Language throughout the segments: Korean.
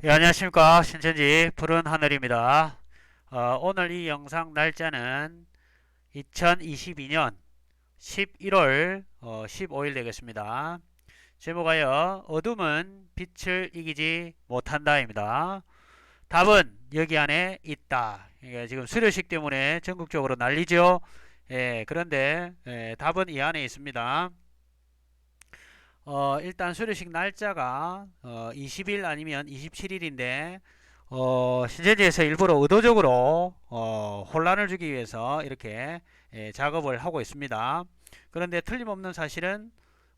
예, 안녕하십니까. 신천지 푸른 하늘입니다. 오늘 이 영상 날짜는 2022년 11월 15일 되겠습니다. 제목하여 어둠은 빛을 이기지 못한다입니다. 답은 여기 안에 있다. 이게 지금 수료식 때문에 전국적으로 난리죠. 예, 그런데 답은 이 안에 있습니다. 일단 수료식 날짜가 20일 아니면 27일인데 신천지에서 일부러 의도적으로 혼란을 주기 위해서 이렇게 작업을 하고 있습니다. 그런데 틀림없는 사실은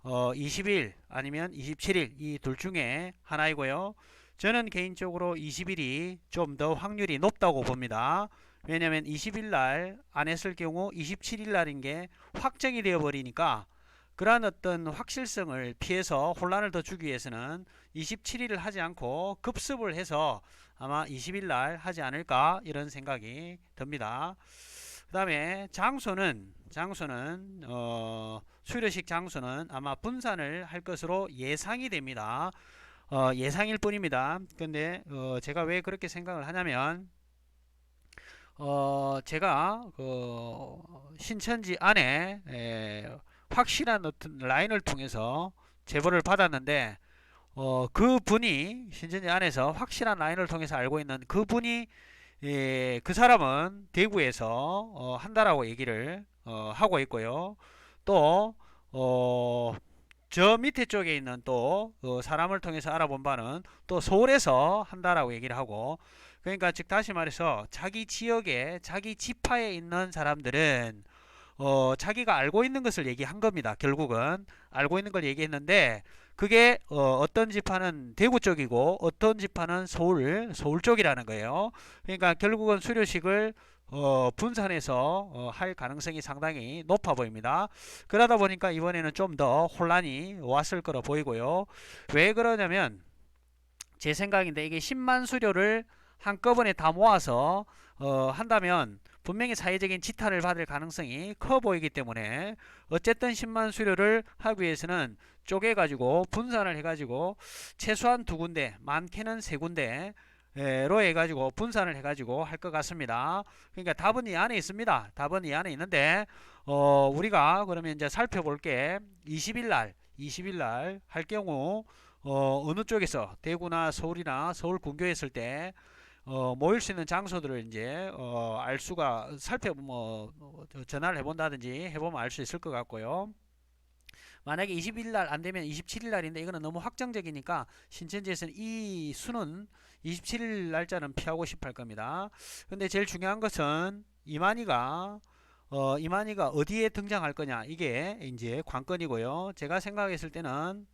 20일 아니면 27일 이 둘 중에 하나이고요. 저는 개인적으로 20일이 좀 더 확률이 높다고 봅니다. 왜냐하면 20일 날 안 했을 경우 27일 날인 게 확정이 되어 버리니까 그러한 어떤 확실성을 피해서 혼란을 더 주기 위해서는 27일을 하지 않고 급습을 해서 아마 20일 날 하지 않을까 이런 생각이 듭니다. 그 다음에 장소는 수료식 장소는 아마 분산을 할 것으로 예상이 됩니다. 예상일 뿐입니다. 근데 제가 왜 그렇게 생각을 하냐면 제가 그 신천지 안에 확실한 어떤 라인을 통해서 제보를 받았는데 그 분이 신천지 안에서 확실한 라인을 통해서 알고 있는 그 분이 그 사람은 대구에서 한다라고 얘기를 하고 있고요. 또 저 밑에 쪽에 있는 또 사람을 통해서 알아본 바는 또 서울에서 한다라고 얘기를 하고, 그러니까 즉 다시 말해서 자기 지역에 자기 지파에 있는 사람들은 자기가 알고 있는 것을 얘기한 겁니다. 결국은 알고 있는 걸 얘기했는데 그게 어떤 지파는 대구 쪽이고 어떤 지파는 서울 쪽이라는 거예요. 그러니까 결국은 수료식을 분산해서 할 가능성이 상당히 높아 보입니다. 그러다 보니까 이번에는 좀 더 혼란이 왔을 거로 보이고요. 왜 그러냐면 제 생각인데 이게 10만 수료를 한꺼번에 다 모아서 한다면 분명히 사회적인 지탄을 받을 가능성이 커 보이기 때문에 어쨌든 10만 수료를 하기 위해서는 쪼개가지고 분산을 해가지고 최소한 두 군데, 많게는 세 군데 로 해가지고 분산을 해가지고 할 것 같습니다. 그러니까 답은 이 안에 있습니다. 답은 이 안에 있는데 우리가 그러면 이제 살펴볼 게 20일 날 할 경우 어느 쪽에서 대구나 서울이나 서울 근교에 있을 때 모일 수 있는 장소들을 이제 알 수가 뭐 전화를 해본다든지 해보면 알 수 있을 것 같고요. 만약에 20일 날 안 되면 27일 날인데 이거는 너무 확정적이니까 신천지에서는 이 수는 27일 날짜는 피하고 싶어 할 겁니다. 근데 제일 중요한 것은 이만희가 어디에 등장할 거냐 이게 이제 관건이고요. 제가 생각했을 때는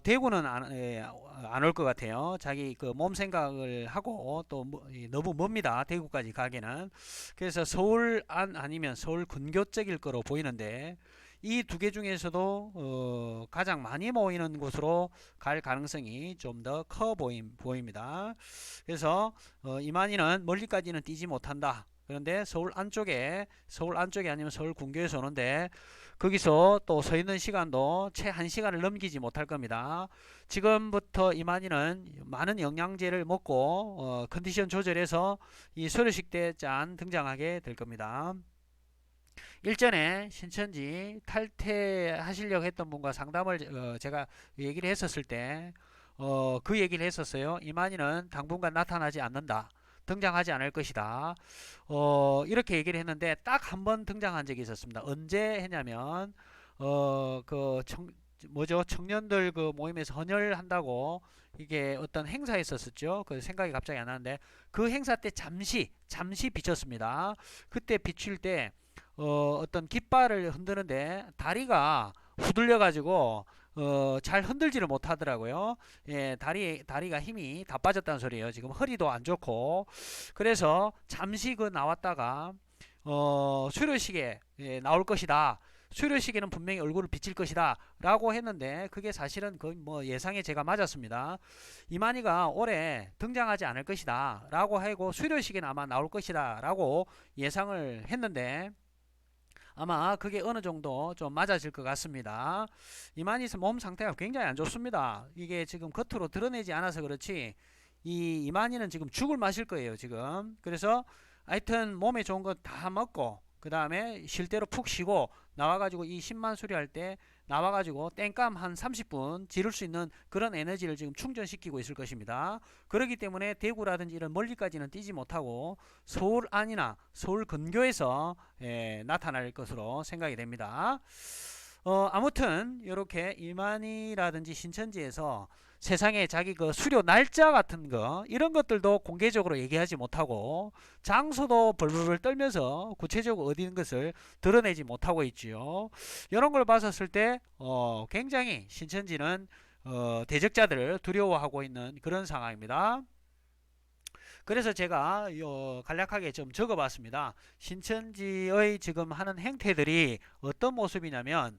대구는 안 올 것 같아요. 자기 그 몸 생각을 하고 또 너무 멉니다. 대구까지 가기는. 그래서 서울 안 아니면 서울 근교 쪽일 거로 보이는데 이 두 개 중에서도 가장 많이 모이는 곳으로 갈 가능성이 좀 더 커 보입니다. 그래서 이만희는 멀리까지는 뛰지 못한다. 그런데 서울 안쪽에 아니면 서울 근교에서 오는데 거기서 또 서 있는 시간도 채 1시간을 넘기지 못할 겁니다. 지금부터 이만희는 많은 영양제를 먹고 컨디션 조절해서 이 수료식 때 짠 등장하게 될 겁니다. 일전에 신천지 탈퇴하시려고 했던 분과 상담을 제가 얘기를 했었을 때 그 얘기를 했었어요. 이만희는 당분간 나타나지 않는다. 등장하지 않을 것이다. 이렇게 얘기를 했는데 딱 한 번 등장한 적이 있었습니다. 언제 했냐면 그 뭐죠? 청년들 그 모임에서 헌혈한다고 이게 어떤 행사에 있었었죠. 그 생각이 갑자기 안 나는데 그 행사 때 잠시 비쳤습니다. 그때 비칠 때 어떤 깃발을 흔드는데 다리가 후들려 가지고 잘 흔들지를 못하더라고요. 예, 다리가 힘이 다 빠졌다는 소리예요. 지금 허리도 안 좋고 그래서 잠시 그 나왔다가 수료식에 나올 것이다. 수료식에는 분명히 얼굴을 비칠 것이다 라고 했는데 그게 사실은 거의 뭐 예상에 제가 맞았습니다. 이만희가 올해 등장하지 않을 것이다 라고 하고 수료식에는 아마 나올 것이다 라고 예상을 했는데 아마 그게 어느 정도 좀 맞아질 것 같습니다. 이만희 몸 상태가 굉장히 안 좋습니다. 이게 지금 겉으로 드러내지 않아서 그렇지 이 이만희는 지금 죽을 맛일 거예요 지금. 그래서 하여튼 몸에 좋은 거 다 먹고 그 다음에 쉴 대로 푹 쉬고 나와가지고 이 10만 수리할 때 나와가지고 땡감 한 30분 지를 수 있는 그런 에너지를 지금 충전시키고 있을 것입니다. 그렇기 때문에 대구라든지 이런 멀리까지는 뛰지 못하고 서울 안이나 서울 근교에서 나타날 것으로 생각이 됩니다. 아무튼 이렇게 이만희라든지 신천지에서 세상에 자기 그 수료 날짜 같은 거 이런 것들도 공개적으로 얘기하지 못하고 장소도 벌벌벌 떨면서 구체적으로 어디인 것을 드러내지 못하고 있지요. 이런 걸 봤었을 때 굉장히 신천지는 대적자들을 두려워하고 있는 그런 상황입니다. 그래서 제가 간략하게 좀 적어봤습니다. 신천지의 지금 하는 행태들이 어떤 모습이냐면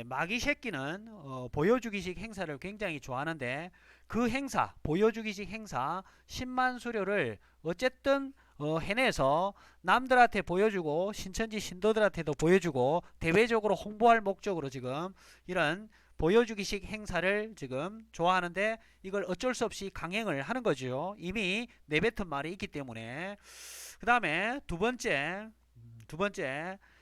마귀 새끼는 보여주기식 행사를 굉장히 좋아하는데 그 행사, 보여주기식 행사 10만 수료를 어쨌든 해내서 남들한테 보여주고 신천지 신도들한테도 보여주고 대외적으로 홍보할 목적으로 지금 이런 보여주기식 행사를 지금 좋아하는데 이걸 어쩔 수 없이 강행을 하는 거죠. 이미 내뱉은 말이 있기 때문에. 그 다음에 두 번째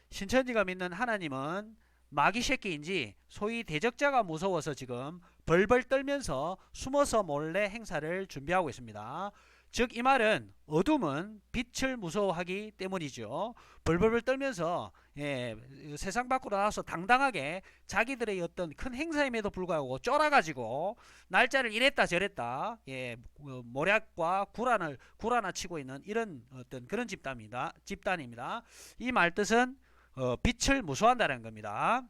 신천지가 믿는 하나님은 마귀 새끼인지 소위 대적자가 무서워서 지금 벌벌 떨면서 숨어서 몰래 행사를 준비하고 있습니다. 즉 이 말은 어둠은 빛을 무서워하기 때문이죠. 벌벌벌 떨면서 세상 밖으로 나와서 당당하게 자기들의 어떤 큰 행사임에도 불구하고 쫄아가지고 날짜를 이랬다 저랬다 모략과 구라나 치고 있는 이런 어떤 그런 집단입니다. 이 말뜻은 빛을 무서워한다는 겁니다.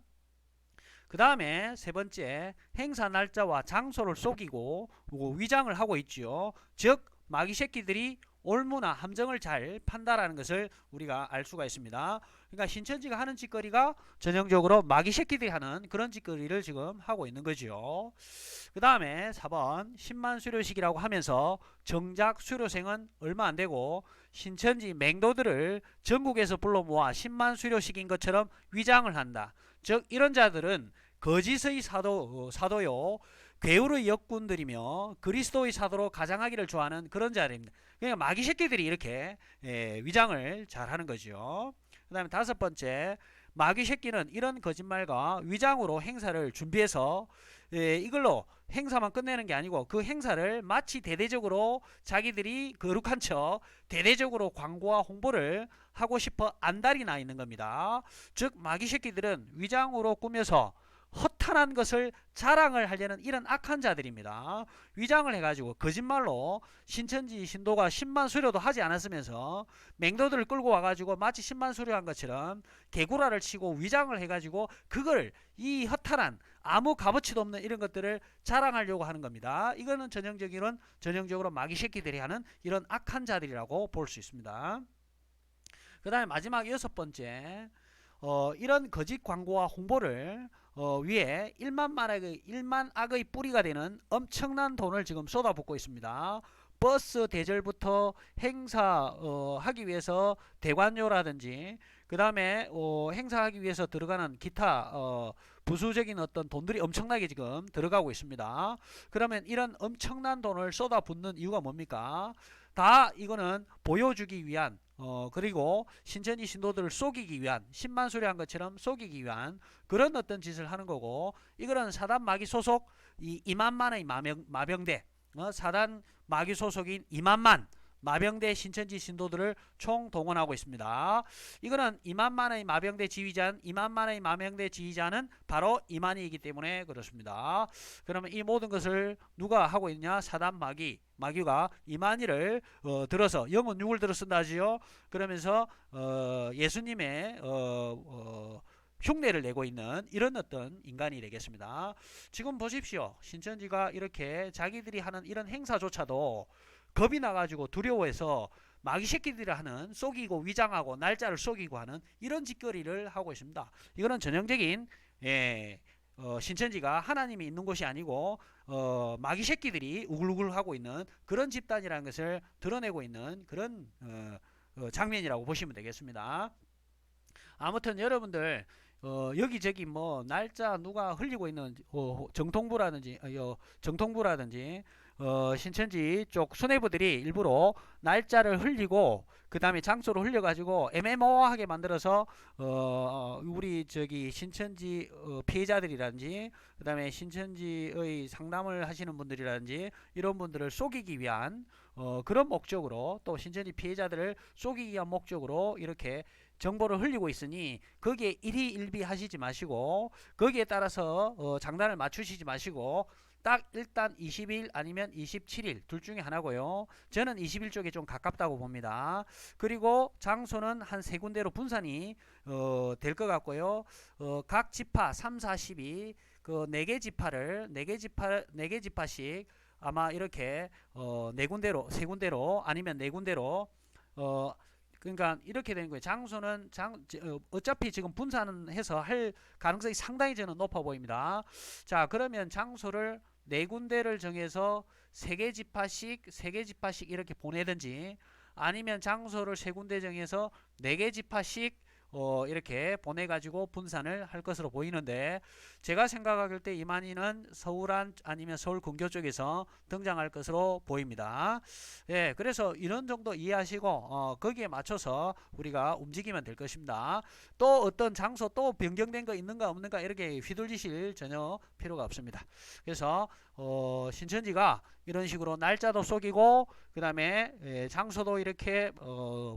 그 다음에 세 번째 행사 날짜와 장소를 속이고 위장을 하고 있지요. 즉 마귀 새끼들이 올무나 함정을 잘 판다라는 것을 우리가 알 수가 있습니다. 그러니까 신천지가 하는 짓거리가 전형적으로 마귀 새끼들이 하는 그런 짓거리를 지금 하고 있는 거죠. 그 다음에 4번 10만 수료식이라고 하면서 정작 수료생은 얼마 안 되고 신천지 맹도들을 전국에서 불러 모아 10만 수료식인 것처럼 위장을 한다. 즉 이런 자들은 거짓의 사도요 괴울의 역군들이며 그리스도의 사도로 가장하기를 좋아하는 그런 자들입니다. 그러니까 마귀 새끼들이 이렇게 위장을 잘 하는 거죠. 그 다음에 5번째 마귀 새끼는 이런 거짓말과 위장으로 행사를 준비해서 이걸로 행사만 끝내는 게 아니고 그 행사를 마치 대대적으로 자기들이 거룩한 척 대대적으로 광고와 홍보를 하고 싶어 안달이 나 있는 겁니다. 즉 마귀 새끼들은 위장으로 꾸며서 허탄한 것을 자랑을 하려는 이런 악한 자들입니다. 위장을 해가지고 거짓말로 신천지 신도가 10만 수료도 하지 않았으면서 맹도들을 끌고 와가지고 마치 10만 수료한 것처럼 개구라를 치고 위장을 해가지고 그걸 이 허탄한 아무 값어치도 없는 이런 것들을 자랑하려고 하는 겁니다. 이거는 전형적으로 마귀 새끼들이 하는 이런 악한 자들이라고 볼 수 있습니다. 그 다음에 마지막 6번째 이런 거짓 광고와 홍보를 위에 1만 악의 뿌리가 되는 엄청난 돈을 지금 쏟아붓고 있습니다. 버스 대절부터 행사 하기 위해서 대관료라든지 그 다음에 행사하기 위해서 들어가는 기타 부수적인 어떤 돈들이 엄청나게 지금 들어가고 있습니다. 그러면 이런 엄청난 돈을 쏟아붓는 이유가 뭡니까? 다 이거는 보여주기 위한 그리고 신천지 신도들을 속이기 위한 10만 수료한 것처럼 속이기 위한 그런 어떤 짓을 하는 거고 이거는 사단 마귀 소속 2만만의 마병대 사단 마귀 소속인 2만만 마병대 신천지 신도들을 총동원하고 있습니다. 이거는 2만만의 마병대 지휘자는 2만만의 마병대 지휘자는 바로 이만희이기 때문에 그렇습니다. 그러면 이 모든 것을 누가 하고 있냐? 사단 마귀가 이만희를 들어서 영은 육을 들어 쓴다 하지요. 그러면서 예수님의 흉내를 내고 있는 이런 어떤 인간이 되겠습니다. 지금 보십시오. 신천지가 이렇게 자기들이 하는 이런 행사조차도 겁이 나가지고 두려워해서 마귀 새끼들이 하는 속이고 위장하고 날짜를 속이고 하는 이런 짓거리를 하고 있습니다. 이거는 전형적인 신천지가 하나님이 있는 곳이 아니고 마귀 새끼들이 우글우글하고 있는 그런 집단이라는 것을 드러내고 있는 그런 장면이라고 보시면 되겠습니다. 아무튼 여러분들 여기저기 뭐 날짜 누가 흘리고 있는 정통부라든지 정통부라든지 신천지 쪽 수뇌부들이 일부러 날짜를 흘리고 그 다음에 장소를 흘려가지고 애매모호하게 만들어서 우리 저기 신천지 피해자들이라든지 그 다음에 신천지의 상담을 하시는 분들이라든지 이런 분들을 속이기 위한 그런 목적으로 또 신천지 피해자들을 속이기 위한 목적으로 이렇게 정보를 흘리고 있으니 거기에 일희일비 하시지 마시고 거기에 따라서 장단을 맞추시지 마시고 딱 일단 20일 아니면 27일 둘 중에 하나고요. 저는 20일 쪽에 좀 가깝다고 봅니다. 그리고 장소는 한 세 군데로 분산이 될 것 같고요. 각 지파 3, 40이 그 4개 지파를 4개 지파씩 아마 이렇게 네 군데로 세 군데로 아니면 네 군데로 어 그러니까 이렇게 되는 거예요. 장소는 어차피 지금 분산은 해서 할 가능성이 상당히 저는 높아 보입니다. 자, 그러면 장소를 네 군데를 정해서 세 개 지파씩 이렇게 보내든지 아니면 장소를 세 군데 정해서 네 개 지파씩 이렇게 보내가지고 분산을 할 것으로 보이는데 제가 생각할 때 이만희는 서울안 아니면 서울 근교 쪽에서 등장할 것으로 보입니다. 예, 그래서 이런 정도 이해하시고 거기에 맞춰서 우리가 움직이면 될 것입니다. 또 어떤 장소 또 변경된 거 있는가 없는가 이렇게 휘둘리실 전혀 필요가 없습니다. 그래서 신천지가 이런 식으로 날짜도 속이고 그 다음에 장소도 이렇게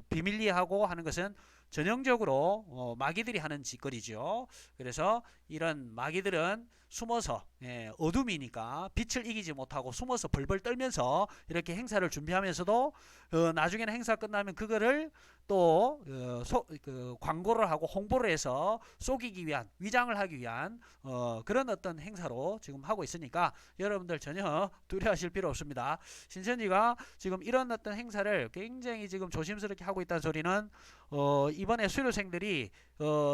비밀리하고 하는 것은 전형적으로 마귀들이 하는 짓거리죠. 그래서 이런 마귀들은 숨어서 어둠이니까 빛을 이기지 못하고 숨어서 벌벌 떨면서 이렇게 행사를 준비하면서도 나중에는 행사 끝나면 그거를 또 광고를 하고 홍보를 해서 속이기 위한 위장을 하기 위한 그런 어떤 행사로 지금 하고 있으니까 여러분들 전혀 두려워하실 필요 없습니다. 신천지가 지금 이런 어떤 행사를 굉장히 지금 조심스럽게 하고 있다는 소리는 이번에 수료생들이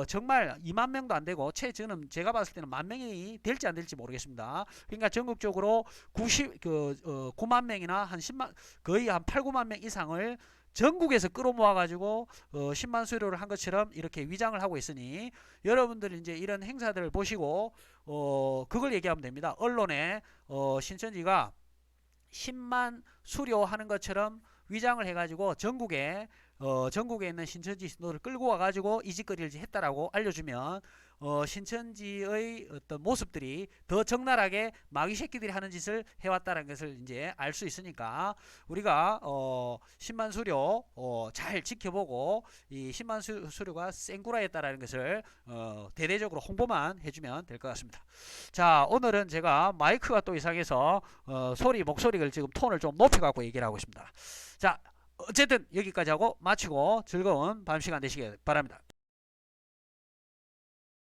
정말 2만 명도 안 되고 저는 제가 봤을 때는 1만 명이 될지 안 될지 모르겠습니다. 그러니까 전국적으로 9만 명이나 한 10만 거의 한 8, 9만 명 이상을 전국에서 끌어모아 가지고 10만 수료를 한 것처럼 이렇게 위장을 하고 있으니 여러분들이 이제 이런 행사들을 보시고 그걸 얘기하면 됩니다. 언론에 신천지가 10만 수료하는 것처럼 위장을 해가지고 전국에 있는 신천지 신도를 끌고 와가지고 이 짓거리를 했다라고 알려주면 신천지의 어떤 모습들이 더 적나라하게 마귀 새끼들이 하는 짓을 해왔다는 것을 이제 알 수 있으니까 우리가 10만 수료 잘 지켜보고 이 10만 수료가 생구라였다라는 것을 대대적으로 홍보만 해주면 될 것 같습니다. 자, 오늘은 제가 마이크가 또 이상해서 목소리를 지금 톤을 좀 높여갖고 얘기를 하고 있습니다. 자, 어쨌든 여기까지 하고 마치고 즐거운 밤 시간 되시길 바랍니다.